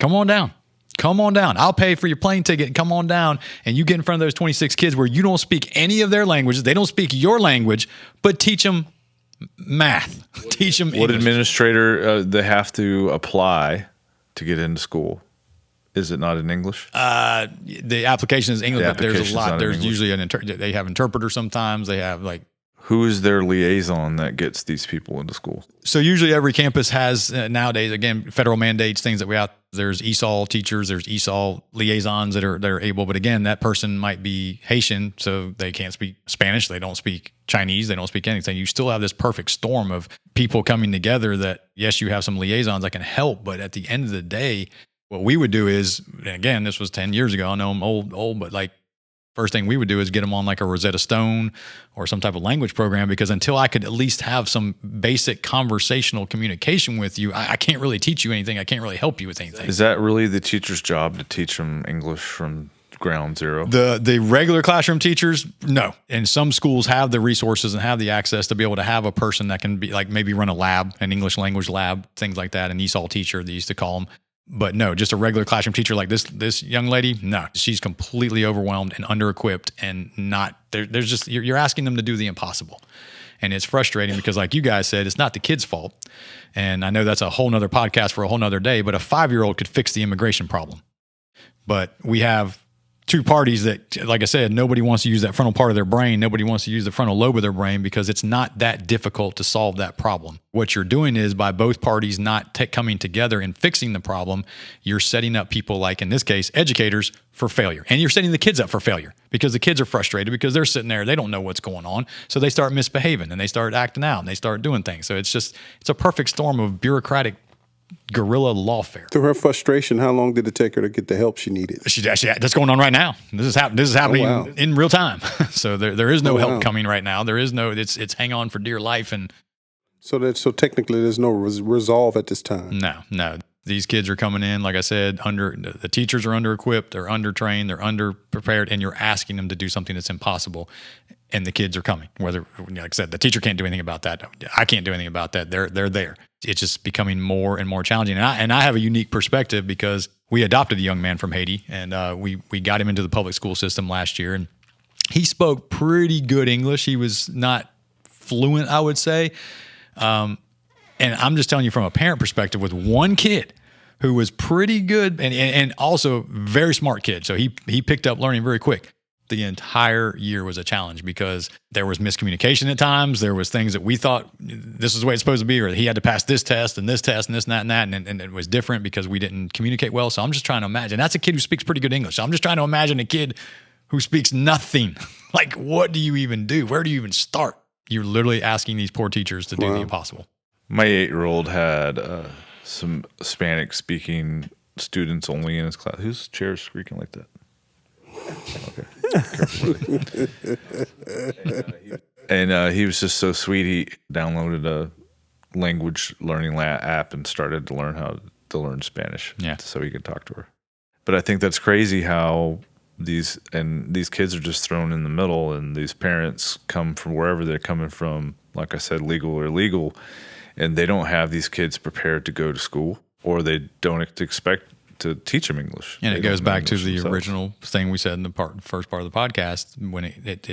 Speaker 5: Come on down. Come on down. I'll pay for your plane ticket. Come on down. And you get in front of those 26 kids where you don't speak any of their languages. They don't speak your language, but teach them math. Teach them
Speaker 1: What
Speaker 5: English.
Speaker 1: administrator they have to apply to get into school? Is it not in English?
Speaker 5: The application is English,
Speaker 1: The
Speaker 5: but there's a
Speaker 1: application's
Speaker 5: lot.
Speaker 1: not in
Speaker 5: There's
Speaker 1: English.
Speaker 5: usually they have interpreters sometimes. They have like,
Speaker 1: Who is their liaison that gets these people into school?
Speaker 5: so usually every campus has nowadays, again, federal mandates, things that we have. There's ESOL teachers, there's ESOL liaisons that are able, but again, that person might be Haitian, so they can't speak Spanish, they don't speak Chinese, they don't speak anything. You still have this perfect storm of people coming together that, yes, you have some liaisons that can help, but at the end of the day, what we would do is, and again, this was 10 years ago, I know I'm old, but like, first thing we would do is get them on like a Rosetta Stone or some type of language program, because until I could at least have some basic conversational communication with you, I can't really teach you anything. I can't really help you with anything.
Speaker 1: Is that really the teacher's job to teach them English from ground zero?
Speaker 5: The regular classroom teachers, no. And some schools have the resources and have the access to be able to have a person that can be like maybe run a lab, an English language lab, things like that, an ESOL teacher, they used to call them. But no, just a regular classroom teacher like this young lady, no, she's completely overwhelmed and under-equipped, and not there's just you're asking them to do the impossible. And it's frustrating because, like you guys said, it's not the kid's fault. And I know that's a whole nother podcast for a whole nother day, but a 5-year-old could fix the immigration problem. But we have two parties that, like I said, nobody wants to use that frontal part of their brain. Nobody wants to use the frontal lobe of their brain because it's not that difficult to solve that problem. What you're doing is, by both parties not coming together and fixing the problem, you're setting up people, like in this case, educators, for failure. And you're setting the kids up for failure because the kids are frustrated because they're sitting there, they don't know what's going on. So they start misbehaving and they start acting out and they start doing things. So it's a perfect storm of bureaucratic guerrilla lawfare.
Speaker 3: Through her frustration, how long did it take her to get the help she needed?
Speaker 5: That's going on right now. This is happening
Speaker 3: wow.
Speaker 5: in real time. So there is no
Speaker 3: wow.
Speaker 5: help coming right now. There is no. It's hang on for dear life. And
Speaker 3: So technically, there's no resolve at this time.
Speaker 5: no. These kids are coming in, like I said, the teachers are under-equipped, they're under-trained, they're under-prepared, and you're asking them to do something that's impossible. And the kids are coming. Whether, like I said, the teacher can't do anything about that. I can't do anything about that. They're there. It's just becoming more and more challenging. And I have a unique perspective because we adopted a young man from Haiti, and we got him into the public school system last year. And he spoke pretty good English. He was not fluent, I would say. And I'm just telling you from a parent perspective, with one kid who was pretty good and also very smart kid. So he picked up learning very quick. The entire year was a challenge because there was miscommunication at times. There was things that we thought this is the way it's supposed to be, or he had to pass this test and this test and this and that and that. And it was different because we didn't communicate well. So I'm just trying to imagine. That's a kid who speaks pretty good English. So I'm just trying to imagine a kid who speaks nothing. Like, what do you even do? Where do you even start? You're literally asking these poor teachers to do the impossible.
Speaker 1: My 8-year-old had some Hispanic-speaking students only in his class. Whose chair is squeaking like that? Okay. And he was just so sweet. He downloaded a language learning app and started to learn how to learn Spanish.
Speaker 5: Yeah.
Speaker 1: So he could talk to her. But I think that's crazy how these kids are just thrown in the middle, and these parents come from wherever they're coming from, like I said, legal or illegal, and they don't have these kids prepared to go to school, or they don't expect to teach them English.
Speaker 5: And
Speaker 1: They
Speaker 5: it goes
Speaker 1: don't know
Speaker 5: back to
Speaker 1: English
Speaker 5: the
Speaker 1: themselves.
Speaker 5: original thing we said in the first part of the podcast, when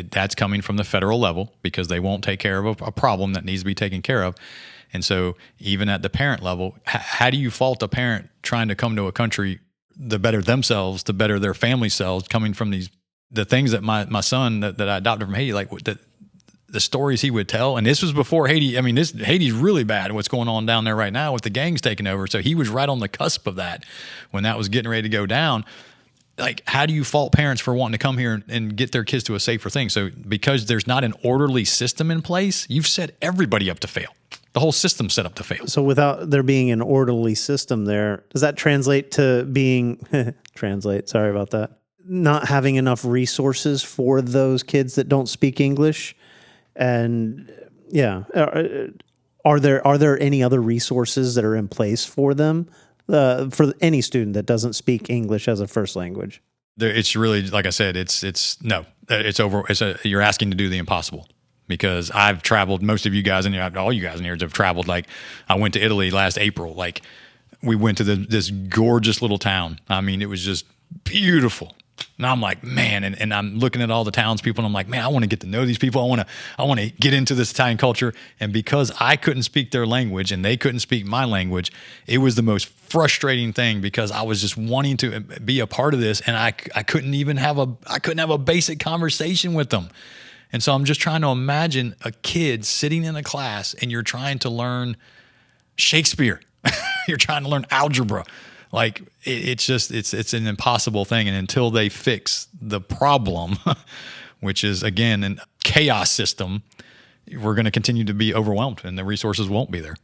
Speaker 5: that's coming from the federal level, because they won't take care of a problem that needs to be taken care of. And so even at the parent level, how do you fault a parent trying to come to a country to better themselves, to better their family selves, coming from the things that my son that I adopted from Haiti, like the stories he would tell. And this was before Haiti. I mean, Haiti's really bad, what's going on down there right now with the gangs taking over. So he was right on the cusp of that when that was getting ready to go down. Like, how do you fault parents for wanting to come here and get their kids to a safer thing? So because there's not an orderly system in place, you've set everybody up to fail. The whole system's set up to fail.
Speaker 4: So without there being an orderly system there, does that translate to being sorry about that, not having enough resources for those kids that don't speak English? And yeah, are there any other resources that are in place for them, for any student that doesn't speak English as a first language?
Speaker 5: It's really, like I said, you're asking to do the impossible. Because I've traveled, most of you guys in here, all you guys in here have traveled. Like, I went to Italy last April. Like, we went to this gorgeous little town. I mean, it was just beautiful. And I'm like, man, and I'm looking at all the townspeople, and I'm like, man, I want to get to know these people. I want to get into this Italian culture. And because I couldn't speak their language and they couldn't speak my language, it was the most frustrating thing, because I was just wanting to be a part of this, and I couldn't even have a basic conversation with them. And so I'm just trying to imagine a kid sitting in a class, and you're trying to learn Shakespeare. You're trying to learn algebra. Like, it's an impossible thing. And until they fix the problem, which is, again, a chaos system, we're going to continue to be overwhelmed, and the resources won't be there.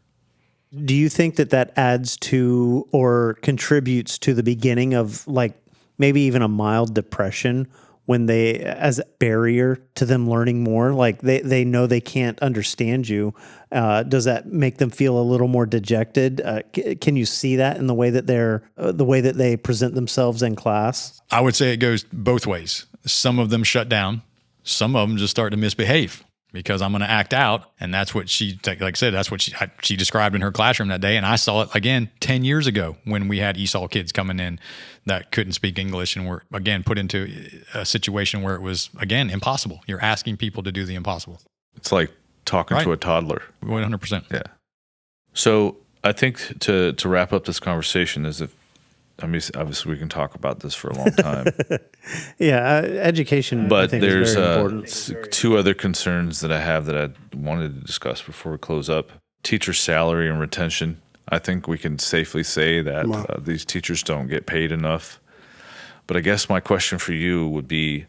Speaker 4: Do you think that adds to or contributes to the beginning of, like, maybe even a mild depression, when they, as a barrier to them learning more, like they know they can't understand you? Does that make them feel a little more dejected? Can you see that in the way that they present themselves in class?
Speaker 5: I would say it goes both ways. Some of them shut down. Some of them just start to misbehave, because I'm going to act out. And that's what like I said, that's what she described in her classroom that day. And I saw it again 10 years ago when we had ESOL kids coming in that couldn't speak English and were, again, put into a situation where it was, again, impossible. You're asking people to do the impossible.
Speaker 1: It's like talking to a toddler.
Speaker 5: 100%.
Speaker 1: Yeah. So I think to wrap up this conversation obviously we can talk about this for a long time.
Speaker 4: Yeah, education,
Speaker 1: but
Speaker 4: I think,
Speaker 1: there's
Speaker 4: is very important.
Speaker 1: two other concerns that I have that I wanted to discuss before we close up. Teacher salary and retention. I think we can safely say that these teachers don't get paid enough. But I guess my question for you would be,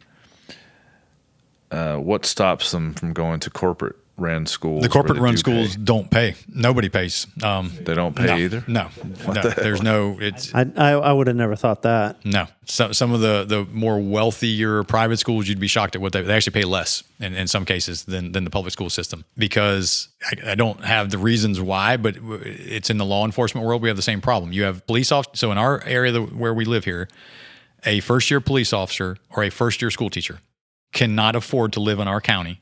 Speaker 1: what stops them from going to corporate-run schools?
Speaker 5: The corporate-run schools don't pay. Nobody pays.
Speaker 1: They don't pay either?
Speaker 5: No. There's no. It's.
Speaker 4: I would have never thought that.
Speaker 5: No. So some of the more wealthier private schools, you'd be shocked at what they actually pay less in some cases than the public school system. Because I don't have the reasons why, but it's in the law enforcement world. We have the same problem. You have police officers. So in our area where we live here, a first-year police officer or a first-year school teacher cannot afford to live in our county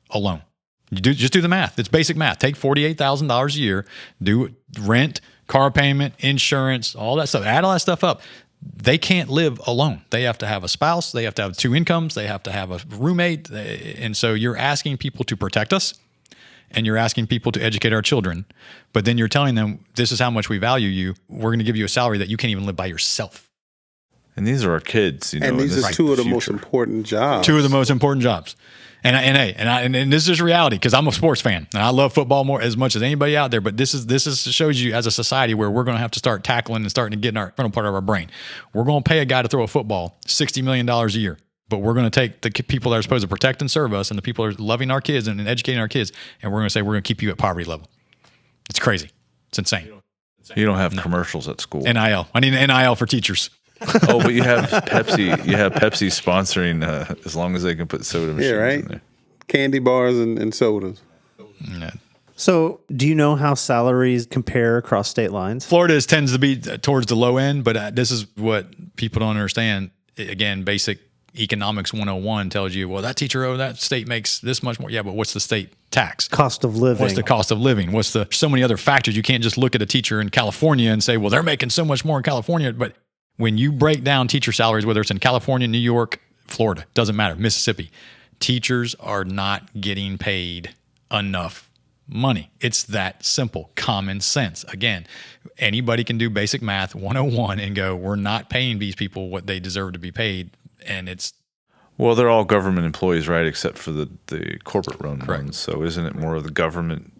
Speaker 5: alone. Just do the math. It's basic math. Take $48,000 a year, do rent, car payment, insurance, all that stuff. Add all that stuff up. They can't live alone. They have to have a spouse. They have to have two incomes. They have to have a roommate. And so you're asking people to protect us, and you're asking people to educate our children. But then you're telling them, this is how much we value you. We're going to give you a salary that you can't even live by yourself.
Speaker 1: And these are our kids,
Speaker 3: and these are two of the most important jobs.
Speaker 5: Two of the most important jobs. And this is reality, because I'm a sports fan and I love football as much as anybody out there. But this shows you, as a society, where we're going to have to start tackling and starting to get in our frontal part of our brain. We're going to pay a guy to throw a football $60 million a year, but we're going to take the people that are supposed to protect and serve us, and the people that are loving our kids and educating our kids, and we're going to say we're going to keep you at poverty level. It's crazy. It's insane.
Speaker 1: You don't have commercials at school.
Speaker 5: NIL. I need an NIL for teachers.
Speaker 1: Oh, but you have Pepsi. You have Pepsi sponsoring as long as they can put soda machines in there.
Speaker 3: Candy bars and sodas.
Speaker 5: No.
Speaker 4: So, do you know how salaries compare across state lines?
Speaker 5: Florida tends to be towards the low end, but this is what people don't understand. Again, basic Economics 101 tells you, well, that teacher, that state makes this much more. Yeah, but what's the state tax?
Speaker 4: Cost of living.
Speaker 5: What's the cost of living? What's the so many other factors? You can't just look at a teacher in California and say, well, they're making so much more in California. But when you break down teacher salaries, whether it's in California, New York, Florida, doesn't matter, Mississippi, teachers are not getting paid enough money. It's that simple. Common sense. Again, anybody can do basic math 101 and go, we're not paying these people what they deserve to be paid. And it's
Speaker 1: Well, they're all government employees, right? Except for the corporate run
Speaker 5: Correct.
Speaker 1: ones. So isn't it more of the government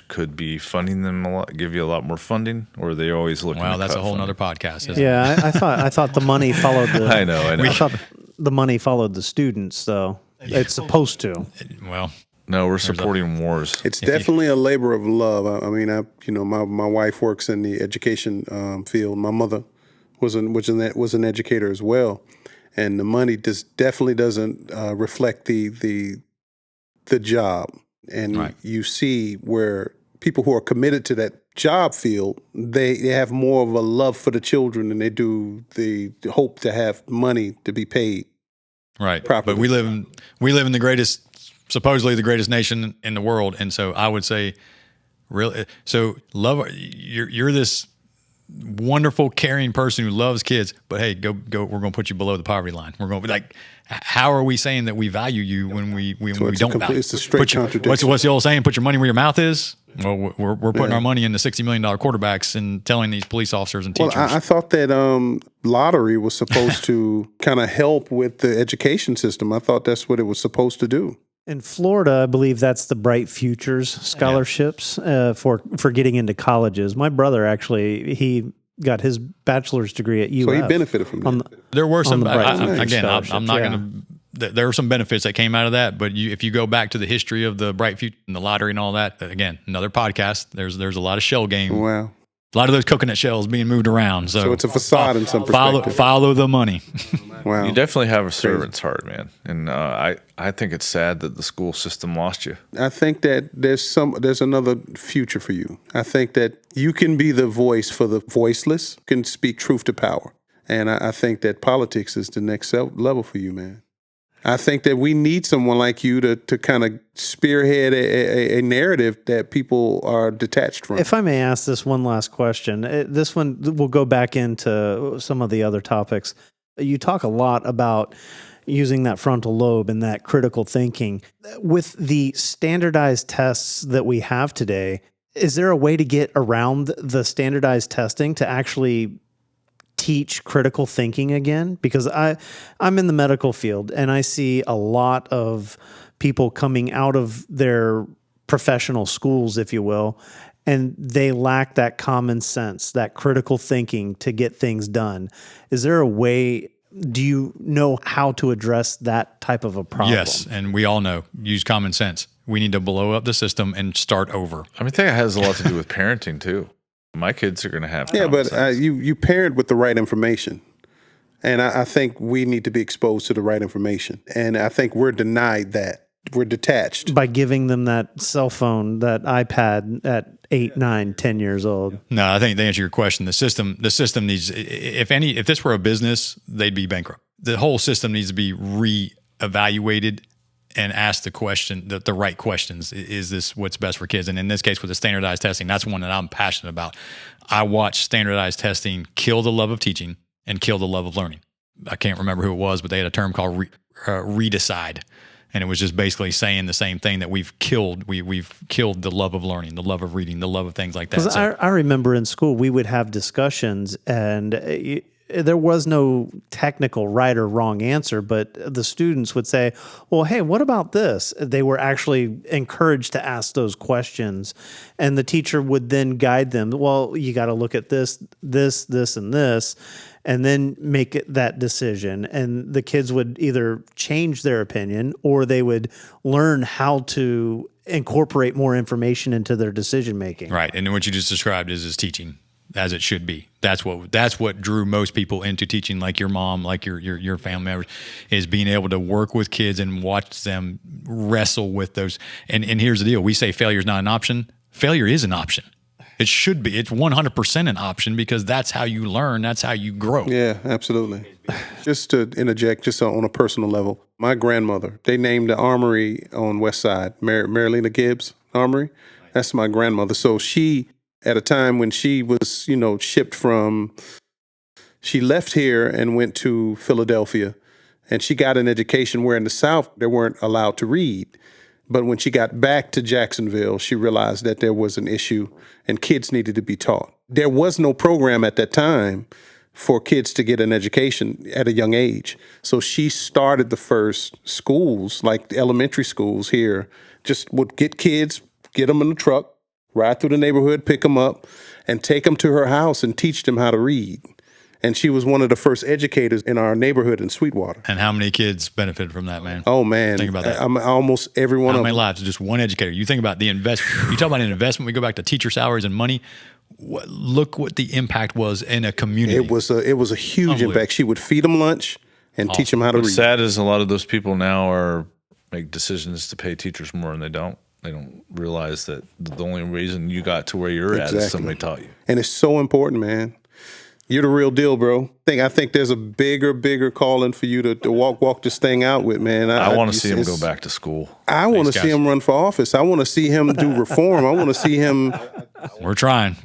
Speaker 1: could be funding them a lot, give you a lot more funding, or are they always looking?
Speaker 5: well,
Speaker 1: to
Speaker 5: that's a
Speaker 1: cut
Speaker 5: whole
Speaker 1: funding?
Speaker 5: nother podcast. Isn't it?
Speaker 4: Yeah, I thought the money followed the.
Speaker 1: I know.
Speaker 4: I thought the money followed the students, though. It's supposed to.
Speaker 5: Well,
Speaker 1: No, we're supporting wars.
Speaker 3: It's definitely a labor of love. I mean, my wife works in the education field. My mother was an educator as well, and the money definitely doesn't reflect the job. And
Speaker 5: Right.
Speaker 3: you see where people who are committed to that job field, they have more of a love for the children than they do the hope to have money to be paid.
Speaker 5: right.
Speaker 3: Properly.
Speaker 5: But we live in the greatest, supposedly the greatest nation in the world, and so I would say, really, so love. You're this wonderful, caring person who loves kids, but hey, go. We're going to put you below the poverty line. We're going to be like, how are we saying that we value you when we don't value?
Speaker 3: It's a straight contradiction.
Speaker 5: What's the old saying? Put your money where your mouth is. Well, we're putting our money into $60 million quarterbacks and telling these police officers and teachers.
Speaker 3: Well, I thought that lottery was supposed to kind of help with the education system. I thought that's what it was supposed to do.
Speaker 4: In Florida, I believe that's the Bright Futures scholarships for getting into colleges. My brother he got his bachelor's degree at UF.
Speaker 3: So he benefited from that.
Speaker 5: There were some,
Speaker 4: the Bright Futures
Speaker 5: again, I'm
Speaker 4: scholarships,
Speaker 5: not
Speaker 4: yeah.
Speaker 5: going to, there were some benefits that came out of that, but if you go back to the history of the Bright Future and the lottery and all that, again, another podcast, there's a lot of shell game,
Speaker 3: Wow.
Speaker 5: a lot of those coconut shells being moved around. So
Speaker 3: it's a facade in some perspective.
Speaker 5: Follow the money.
Speaker 3: Wow.
Speaker 1: You definitely have a servant's heart, man. And I think it's sad that the school system lost you.
Speaker 3: I think that there's another future for you. I think that you can be the voice for the voiceless, you can speak truth to power. And I think that politics is the next level for you, man. I think that we need someone like you to kind of spearhead a narrative that people are detached from.
Speaker 4: If I may ask this one last question, this one will go back into some of the other topics. You talk a lot about using that frontal lobe and that critical thinking. With the standardized tests that we have today, is there a way to get around the standardized testing to actually teach critical thinking again? Because I'm in the medical field and I see a lot of people coming out of their professional schools, if you will, and they lack that common sense, that critical thinking to get things done. Is there a way, do you know how to address that type of a problem?
Speaker 5: Yes, and we all know, use common sense. We need to blow up the system and start over.
Speaker 1: I mean, I think it has a lot to do with parenting too. My kids are going to have.
Speaker 3: Yeah,
Speaker 1: common
Speaker 3: but
Speaker 1: sense.
Speaker 3: you parent with the right information. And I think we need to be exposed to the right information. And I think we're denied that. We're detached.
Speaker 4: By giving them that cell phone, that iPad at 8, 9, 10 years old.
Speaker 5: No, I think to answer your question, the system needs, if this were a business, they'd be bankrupt. The whole system needs to be reevaluated and ask the question, the right questions. Is this what's best for kids? And in this case, with the standardized testing, that's one that I'm passionate about. I watched standardized testing kill the love of teaching and kill the love of learning. I can't remember who it was, but they had a term called redecide. And it was just basically saying the same thing, that we've killed the love of learning, the love of reading, the love of things like that.
Speaker 4: Because I remember in school, we would have discussions and there was no technical right or wrong answer, but the students would say, well, hey, what about this? They were actually encouraged to ask those questions. And the teacher would then guide them. Well, you got to look at this, and this, and then make that decision. And the kids would either change their opinion or they would learn how to incorporate more information into their decision making.
Speaker 5: Right. And then what you just described is teaching as it should be. That's what drew most people into teaching, like your mom, like your family members, is being able to work with kids and watch them wrestle with those. And here's the deal. We say failure is not an option. Failure is an option. It should be. It's 100% an option because that's how you learn. That's how you grow.
Speaker 3: Yeah, absolutely. Just to interject, just on a personal level, my grandmother, they named the armory on West Side, Marilena Gibbs Armory. That's my grandmother. So she, at a time when she was, shipped from, she left here and went to Philadelphia, and she got an education where in the South they weren't allowed to read. But when she got back to Jacksonville, she realized that there was an issue and kids needed to be taught. There was no program at that time for kids to get an education at a young age. So she started the first schools, like elementary schools here, just would get kids, get them in the truck, ride through the neighborhood, pick them up, and take them to her house and teach them how to read. And she was one of the first educators in our neighborhood in Sweetwater.
Speaker 5: And how many kids benefited from that, man?
Speaker 3: Oh, man.
Speaker 5: Think about that.
Speaker 3: Almost every one
Speaker 5: How
Speaker 3: of
Speaker 5: many
Speaker 3: them.
Speaker 5: lives? Just one educator. You think about the investment. You talk about an investment. We go back to teacher salaries and money. Look what the impact was in a community.
Speaker 3: It was a huge impact. She would feed them lunch and teach them how to read.
Speaker 1: What's sad is a lot of those people now make decisions to pay teachers more, and they don't. They don't realize that the only reason you got to where you're at is somebody taught you.
Speaker 3: And it's so important, man. You're the real deal, bro. I think there's a bigger calling for you to walk this thing out with, man.
Speaker 1: I want to see him go back to school.
Speaker 3: I want to see him run for office. I want to see him do reform. I want to see him.
Speaker 5: We're trying,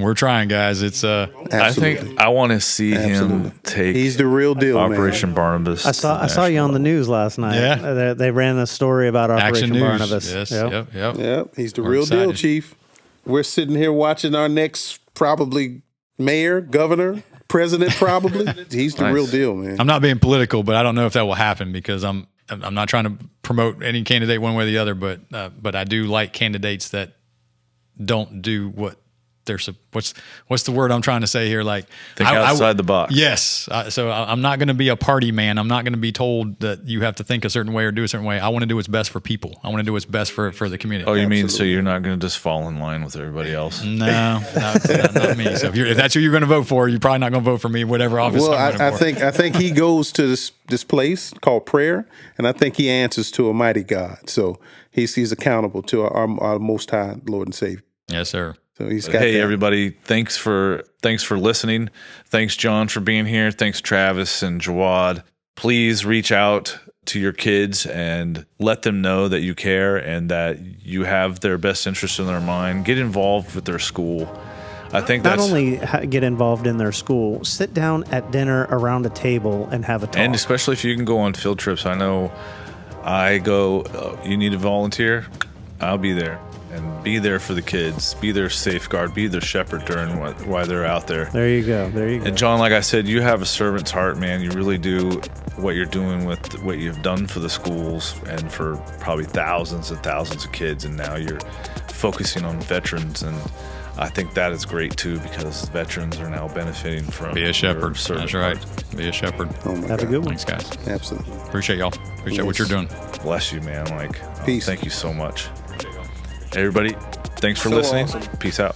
Speaker 5: guys. It's
Speaker 3: Absolutely.
Speaker 1: I want to see him take.
Speaker 3: He's the real deal,
Speaker 1: Operation
Speaker 3: man.
Speaker 1: Barnabas.
Speaker 4: I saw you on the news last night.
Speaker 5: Yeah.
Speaker 4: They ran a story about
Speaker 5: Action
Speaker 4: Operation
Speaker 5: News.
Speaker 4: Barnabas.
Speaker 5: Yes.
Speaker 4: Yep.
Speaker 5: Yep.
Speaker 3: He's the
Speaker 5: We're
Speaker 3: real deal,
Speaker 5: excited.
Speaker 3: Chief. We're sitting here watching our next probably mayor, governor, president, probably. He's the real deal, man.
Speaker 5: I'm not being political, but I don't know if that will happen because I'm not trying to promote any candidate one way or the other, but I do like candidates that don't do what they're what's the word I'm trying to say here? Like
Speaker 1: think outside the box.
Speaker 5: Yes. So I'm not going to be a party man. I'm not going to be told that you have to think a certain way or do a certain way. I want to do what's best for people. I want to do what's best for the community.
Speaker 1: Oh, you mean so you're not going to just fall in line with everybody else?
Speaker 5: No, not me. So if that's who you're going to vote for, you're probably not going to vote for me, whatever office
Speaker 3: Well,
Speaker 5: I'm running for.
Speaker 3: I think he goes to this place called prayer, and I think he answers to a mighty God. So he's accountable to our Most High Lord and Savior.
Speaker 5: Yes, sir.
Speaker 3: So he's got
Speaker 1: Hey,
Speaker 3: that.
Speaker 1: everybody! Thanks for listening. Thanks, John, for being here. Thanks, Travis and Jawad. Please reach out to your kids and let them know that you care and that you have their best interest in their mind. Get involved with their school. I think
Speaker 4: Not
Speaker 1: that's
Speaker 4: only get involved in their school, sit down at dinner around a table and have a talk.
Speaker 1: and especially if you can go on field trips. I know I go. You need a volunteer? I'll be there. And be there for the kids, be their safeguard, be their shepherd during while they're out there.
Speaker 4: There you go.
Speaker 1: And John, like I said, you have a servant's heart, man. You really do what you're doing with what you've done for the schools and for probably thousands and thousands of kids. And now you're focusing on veterans. And I think that is great too, because veterans are now benefiting from
Speaker 5: Be a shepherd.
Speaker 1: your
Speaker 5: That's
Speaker 1: servant
Speaker 5: right.
Speaker 1: heart.
Speaker 5: Be a shepherd.
Speaker 3: Oh my
Speaker 4: Have
Speaker 3: God.
Speaker 4: a good one.
Speaker 5: Thanks, guys.
Speaker 3: Absolutely.
Speaker 5: Appreciate y'all. Appreciate what you're doing.
Speaker 1: Bless you, man.
Speaker 3: Peace.
Speaker 1: Thank you so much. Everybody, thanks for
Speaker 3: So
Speaker 1: listening.
Speaker 3: awesome.
Speaker 1: Peace out.